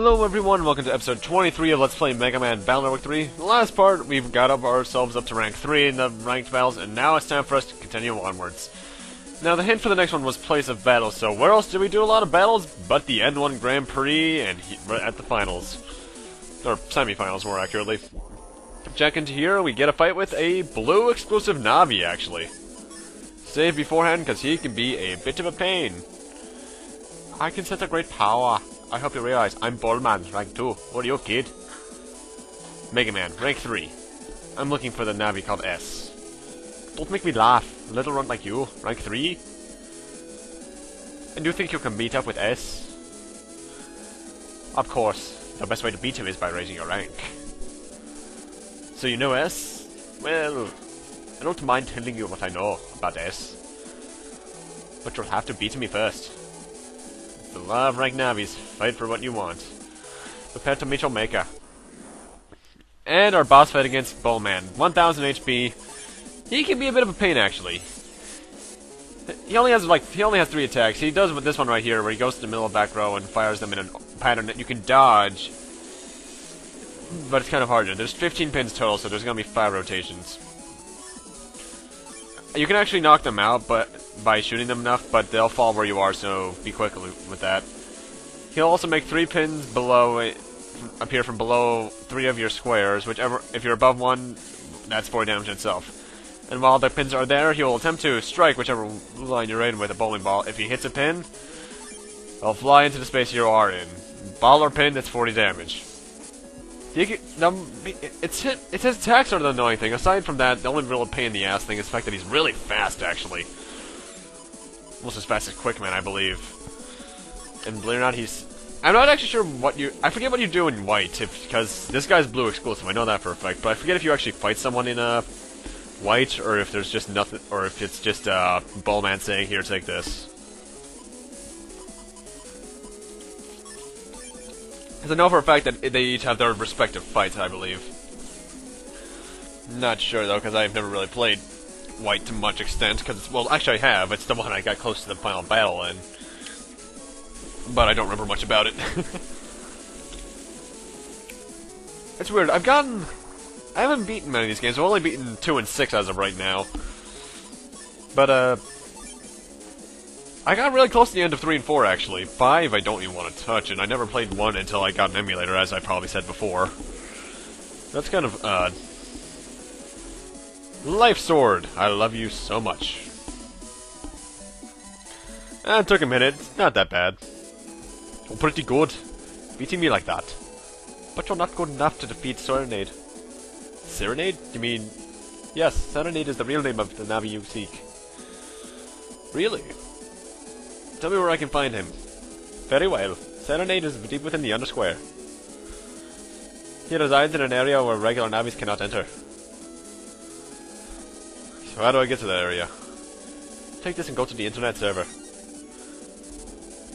Hello everyone, welcome to episode 23 of Let's Play Megaman Battle Network 3. In the last part, we've got ourselves up to rank 3 in the ranked battles, and now it's time for us to continue onwards. Now the hint for the next one was Place of Battle, so where else did we do a lot of battles but the N1 Grand Prix and at the finals. Or semi-finals, more accurately. Check into here, we get a fight with a blue exclusive Navi, actually. Save beforehand, because he can be a bit of a pain. I can sense a great power. I hope you realize I'm Ballman, rank 2. What are you, kid? Megaman, rank 3. I'm looking for the Navi called S. Don't make me laugh. A little runt like you, rank 3? And you think you can meet up with S? Of course. The best way to beat him is by raising your rank. So you know S? Well, I don't mind telling you what I know about S. But you'll have to beat me first. The law of rank Navis. Fight for what you want. Prepare to meet your maker. And our boss fight against Bowman. 1000 HP. He can be a bit of a pain, actually. He only has 3 attacks. He does with this one right here, where he goes to the middle of the back row and fires them in a pattern that you can dodge. But it's kind of harder. There's 15 pins total, so there's going to be 5 rotations. You can actually knock them out, but by shooting them enough, but they'll fall where you are, so be quick with that. He'll also make 3 pins below, appear from below 3 of your squares, whichever, if you're above 1, that's 4 damage itself. And while the pins are there, he will attempt to strike whichever line you're in with a bowling ball. If he hits a pin, it'll fly into the space you are in. Ball or pin, that's 40 damage. His attacks are the annoying thing. Aside from that, the only real pain in the ass thing is the fact that he's really fast, actually. Almost as fast as Quickman, I believe. And believe it or not, I'm not actually sure what you... I forget what you do in white, because this guy's blue exclusive, I know that for a fact, but I forget if you actually fight someone in white, or if there's just nothing, or if it's just Bowman saying, here, take this. Because I know for a fact that they each have their respective fights, I believe. Not sure, though, because I've never really played white to much extent, because, well, actually I have. It's the one I got close to the final battle in. But I don't remember much about it. It's weird, I haven't beaten many of these games. I've only beaten 2 and 6 as of right now. But, I got really close to the end of 3 and 4, actually. 5 I don't even want to touch, and I never played 1 until I got an emulator, as I probably said before. That's kind of odd. Life Sword, I love you so much. It took a minute, it's not that bad. Oh, pretty good. Beating me like that. But you're not good enough to defeat Serenade. Serenade? You mean... Yes, Serenade is the real name of the Navi you seek. Really? Tell me where I can find him. Very well. Serenade is deep within the Undersquare. He resides in an area where regular Navis cannot enter. So how do I get to that area? Take this and go to the internet server.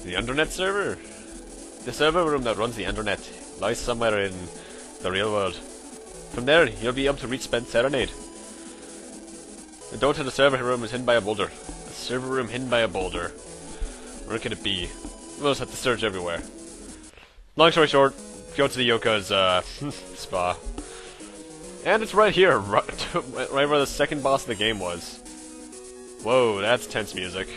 The internet server? The server room that runs the internet lies somewhere in the real world. From there, you'll be able to reach Spent Serenade. The door to the server room is hidden by a boulder. A server room hidden by a boulder. Where could it be? We'll just have to search everywhere. Long story short, go to the Yoka's spa. And it's right here, right where the second boss of the game was. Whoa, that's tense music.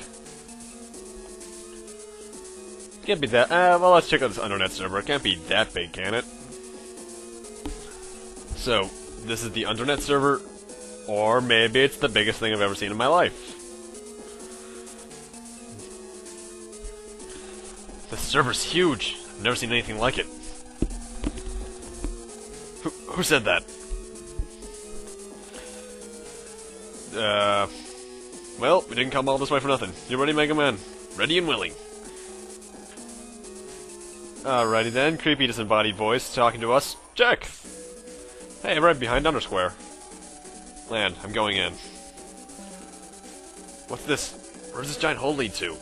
Can't be that... well, let's check out this internet server. It can't be that big, can it? So, this is the internet server, or maybe it's the biggest thing I've ever seen in my life. The server's huge. I've never seen anything like it. Who said that? Well, we didn't come all this way for nothing. You ready, Megaman? Ready and willing. Alrighty then, creepy disembodied voice talking to us. Check! Hey, right behind Undersquare. Land, I'm going in. What's this? Where does this giant hole lead to?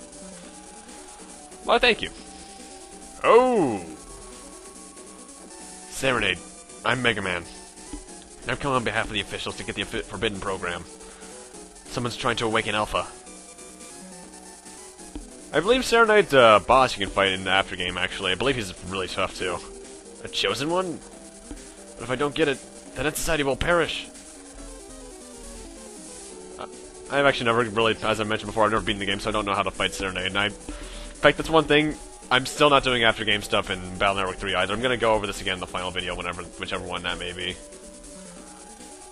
Why, thank you. Oh! Serenade, I'm Megaman. I've come on behalf of the officials to get the Forbidden program. Someone's trying to awaken Alpha. I believe Serenite's boss you can fight in the after game, actually. I believe he's really tough, too. A chosen one? But if I don't get it, then its society will perish. I've actually never really, as I mentioned before, I've never beaten the game, so I don't know how to fight Serenade. And in fact, that's one thing, I'm still not doing after game stuff in Battle Network 3 either. I'm gonna go over this again in the final video, whichever one that may be.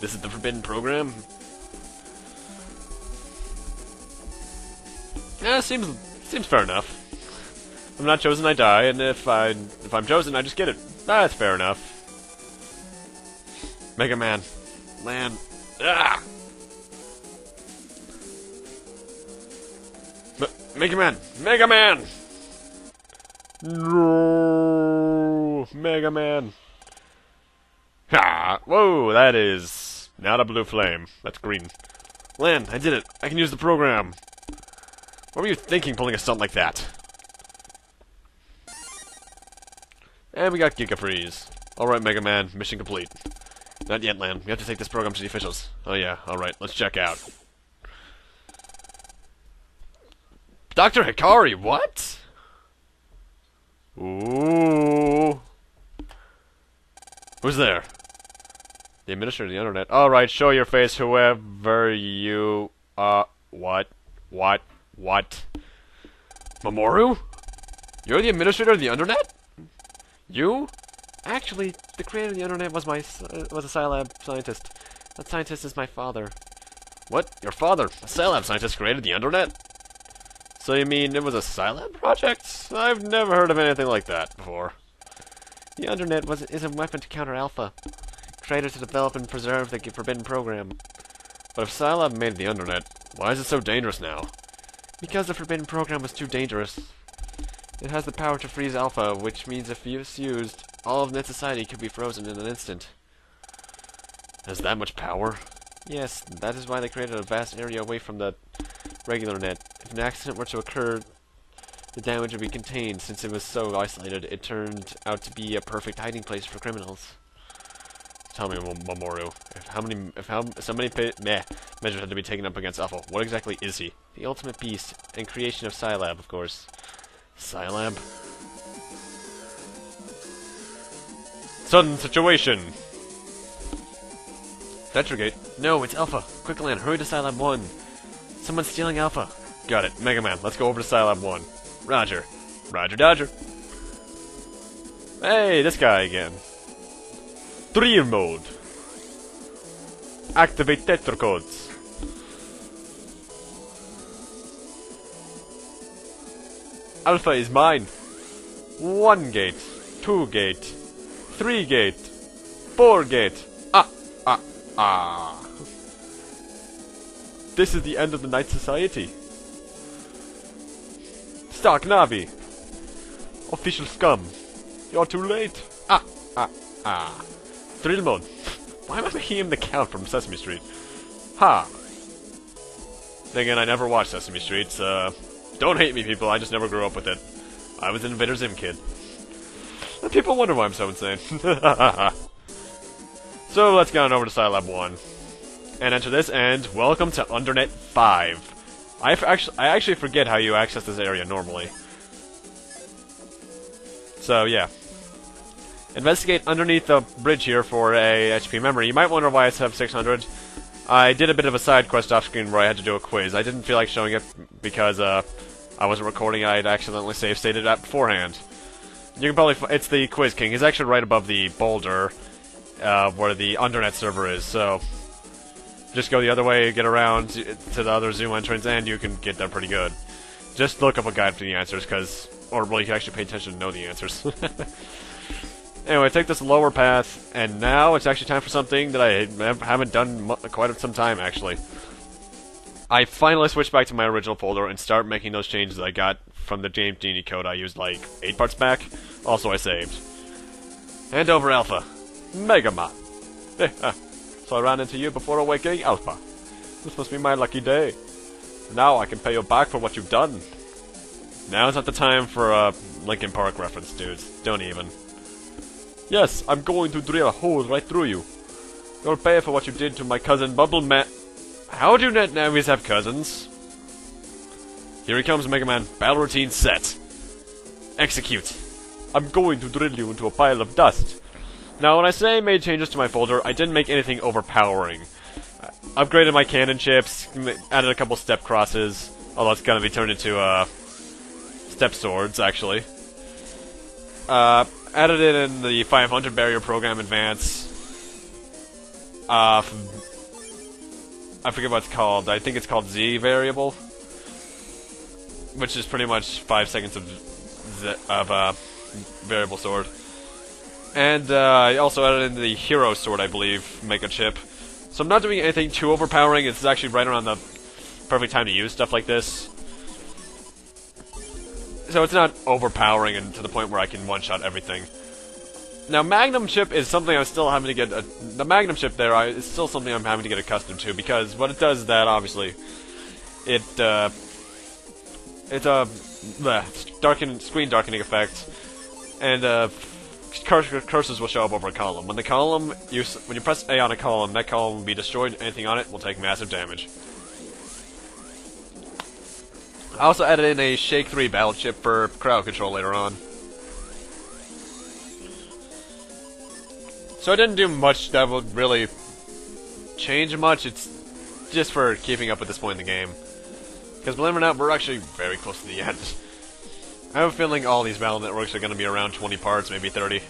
This is the Forbidden Program? Yeah, seems fair enough. If I'm not chosen, I die, and if I'm chosen, I just get it. That's fair enough. Megaman. Land. Ah! Megaman! Megaman! No! Megaman! Ha! Whoa, that is not a blue flame. That's green. Lan, I did it. I can use the program. What were you thinking pulling a stunt like that? And we got Giga Freeze. Alright, Mega Man, mission complete. Not yet, Lan. We have to take this program to the officials. Oh yeah, alright, let's check out. Dr. Hikari, what? Ooh. Who's there? The administrator of the internet. Alright, show your face, whoever you... What? Mamoru? You're the administrator of the internet? You? Actually, the creator of the internet was a Scilab scientist. That scientist is my father. What? Your father? A Scilab scientist created the internet? So you mean it was a Scilab project? I've never heard of anything like that before. The internet is a weapon to counter Alpha, created to develop and preserve the Forbidden Program. But if Scilab made the internet, why is it so dangerous now? Because the Forbidden Program was too dangerous. It has the power to freeze Alpha, which means if used, all of net society could be frozen in an instant. Has that much power? Yes, that is why they created a vast area away from the regular net. If an accident were to occur, the damage would be contained. Since it was so isolated, it turned out to be a perfect hiding place for criminals. Tell me, Mamoru, if so many measures had to be taken up against Alpha, what exactly is he? The ultimate beast, and creation of Scilab, of course. Scilab? Sudden situation! Petrogate? No, it's Alpha! Quick, Lan, hurry to Scilab 1! Someone's stealing Alpha! Got it, Mega Man, let's go over to Scilab 1. Roger. Roger Dodger. Hey, this guy again. Drill mode. Activate tetracodes. Alpha is mine. 1 gate, 2 gate, 3 gate, 4 gate. This is the end of the Night Society. Stark Navi. Official scum. You're too late. Drill mode. Why am I making him the Count from Sesame Street? Ha. Then again, I never watched Sesame Street. Don't hate me, people. I just never grew up with it. I was an Invader Zim kid. And people wonder why I'm so insane. So let's get on over to Scilab 1 and enter this. And welcome to Undernet 5. I actually forget how you access this area normally. So yeah. Investigate underneath the bridge here for a HP memory. You might wonder why I have 600. I did a bit of a side quest off screen where I had to do a quiz. I didn't feel like showing it because I wasn't recording. I'd accidentally save-stated that beforehand. You can probably it's the Quiz King. He's actually right above the boulder where the Undernet server is. So just go the other way, get around to the other zoo entrance, and you can get there pretty good. Just look up a guide for the answers, or well, you can actually pay attention to know the answers. Anyway, take this lower path, and now it's actually time for something that I haven't done quite some time, actually. I finally switched back to my original folder and start making those changes I got from the James Genie code I used like 8 parts back. Also, I saved. Hand over Alpha. Megaman. So I ran into you before awakening Alpha. This must be my lucky day. Now I can pay you back for what you've done. Now's not the time for a Linkin Park reference, dudes. Don't even. Yes, I'm going to drill a hole right through you. You'll pay for what you did to my cousin Bubbleman. How do net navies have cousins? Here he comes, Mega Man. Battle routine set. Execute. I'm going to drill you into a pile of dust. Now, when I say made changes to my folder, I didn't make anything overpowering. Upgraded my cannon chips, added a couple step crosses, although it's gonna be turned into, step swords, actually. Added it in the 500 barrier program advance. I forget what it's called. I think it's called Z variable, which is pretty much 5 seconds of variable sword. And I also added in the hero sword, I believe, Mega Chip. So I'm not doing anything too overpowering. It's actually right around the perfect time to use stuff like this. So it's not overpowering and to the point where I can one-shot everything. Now, Magnum Chip is something I'm still having to get... the Magnum Chip there is still something I'm having to get accustomed to, because what it does is that, obviously, it's a screen darkening effect, and cursors will show up over a column. When you press A on a column, that column will be destroyed. Anything on it will take massive damage. I also added in a Shake 3 battle chip for crowd control later on. So I didn't do much that would really change much. It's just for keeping up at this point in the game. Because believe it or not, we're actually very close to the end. I have a feeling all these battle networks are going to be around 20 parts, maybe 30.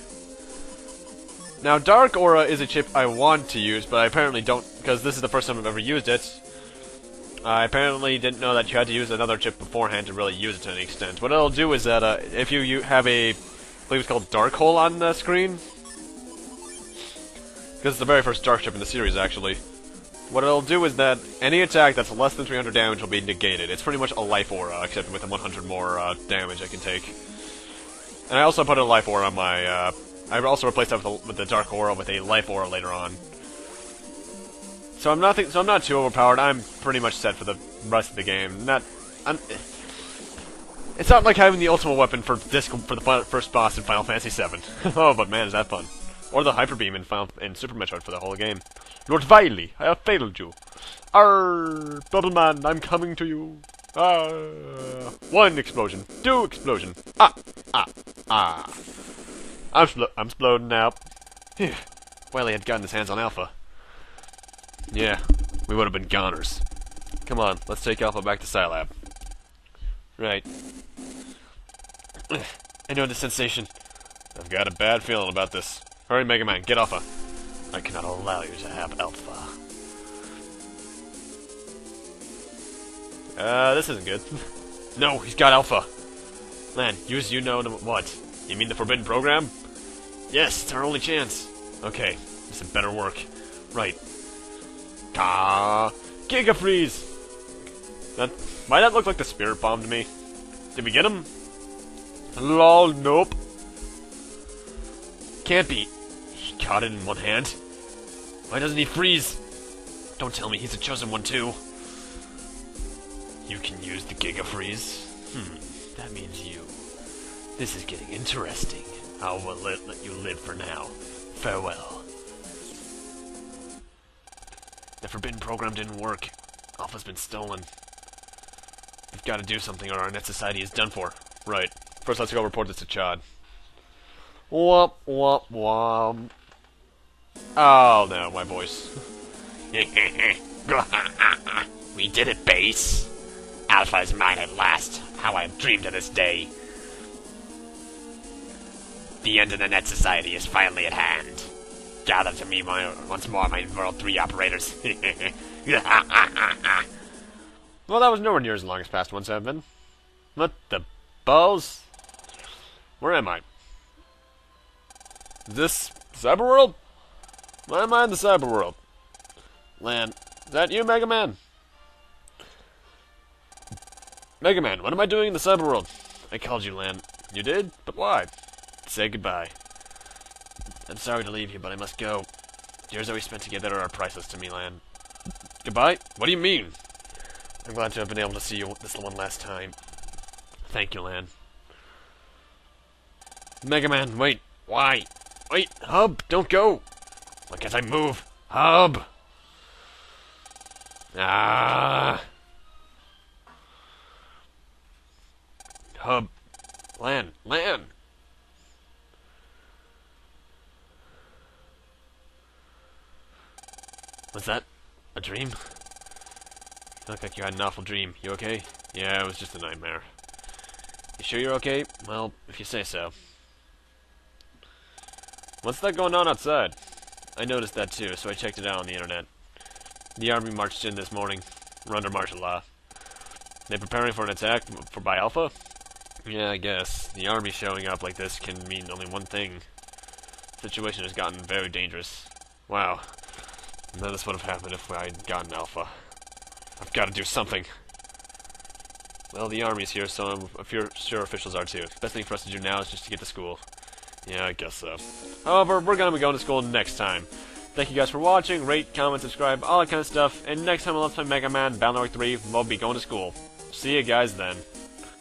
Now, Dark Aura is a chip I want to use, but I apparently don't, because this is the first time I've ever used it. I apparently didn't know that you had to use another chip beforehand to really use it to any extent. What it'll do is that if you have I believe it's called Dark Hole on the screen, because it's the very first Dark chip in the series, actually. What it'll do is that any attack that's less than 300 damage will be negated. It's pretty much a Life Aura, except with a 100 more damage I can take. And I also put a Life Aura on my... I also replaced that with the Dark Aura with a Life Aura later on. So I'm not too overpowered. I'm pretty much set for the rest of the game. It's not like having the ultimate weapon for the first boss in Final Fantasy VII. Oh, but man, is that fun! Or the Hyper Beam in Super Metroid for the whole game. Lord Wily, I have failed you. Arr, Bubble Man, I'm coming to you. 1 explosion, 2 explosion. I'm exploding now. Wily had gotten his hands on Alpha. Yeah, we would have been goners. Come on, let's take Alpha back to Scilab. Right. I know the sensation. I've got a bad feeling about this. Hurry, Mega Man, get Alpha. I cannot allow you to have Alpha. This isn't good. No, he's got Alpha. Man, use you know what? You mean the Forbidden Program? Yes, it's our only chance. Okay, this had better work. Right. Giga Freeze! Might that look like the Spirit Bomb to me? Did we get him? Lol, nope. Can't be. He caught it in one hand. Why doesn't he freeze? Don't tell me he's a chosen one too. You can use the Giga Freeze. That means you. This is getting interesting. I will let you live for now. Farewell. The Forbidden Program didn't work. Alpha's been stolen. We've got to do something or our net society is done for. Right. First, let's go report this to Chad. Womp, womp, womp. Oh, no, my voice. We did it, Base. Alpha is mine at last. How I've dreamed of this day. The end of the net society is finally at hand. Gather to me once more, my World 3 operators. Well, that was nowhere near as long as past ones have been. What the balls? Where am I? Is this Cyberworld? Why am I in the Cyberworld? Lan, is that you, Mega Man? Mega Man, what am I doing in the Cyberworld? I called you, Lan. You did? But why? Say goodbye. I'm sorry to leave you, but I must go. Years that we spent together are priceless to me, Lan. Goodbye? What do you mean? I'm glad to have been able to see you this one last time. Thank you, Lan. Mega Man, wait. Why? Wait, Hub, don't go. Why can't I move? Hub! Hub. Land. Land! Was that a dream? You look like you had an awful dream. You okay? Yeah, it was just a nightmare. You sure you're okay? Well, if you say so. What's that going on outside? I noticed that too, so I checked it out on the internet. The army marched in this morning. We're under martial law. They preparing for an attack by Alpha? Yeah, I guess. The army showing up like this can mean only one thing. The situation has gotten very dangerous. Wow. None of this would have happened if I had gotten Alpha. I've got to do something. Well, the army's here, so I'm sure officials are too. Best thing for us to do now is just to get to school. Yeah, I guess so. However, we're gonna be going to school next time. Thank you guys for watching. Rate, comment, subscribe, all that kind of stuff. And next time on Let's Play Mega Man Battle Network 3, we'll be going to school. See you guys then.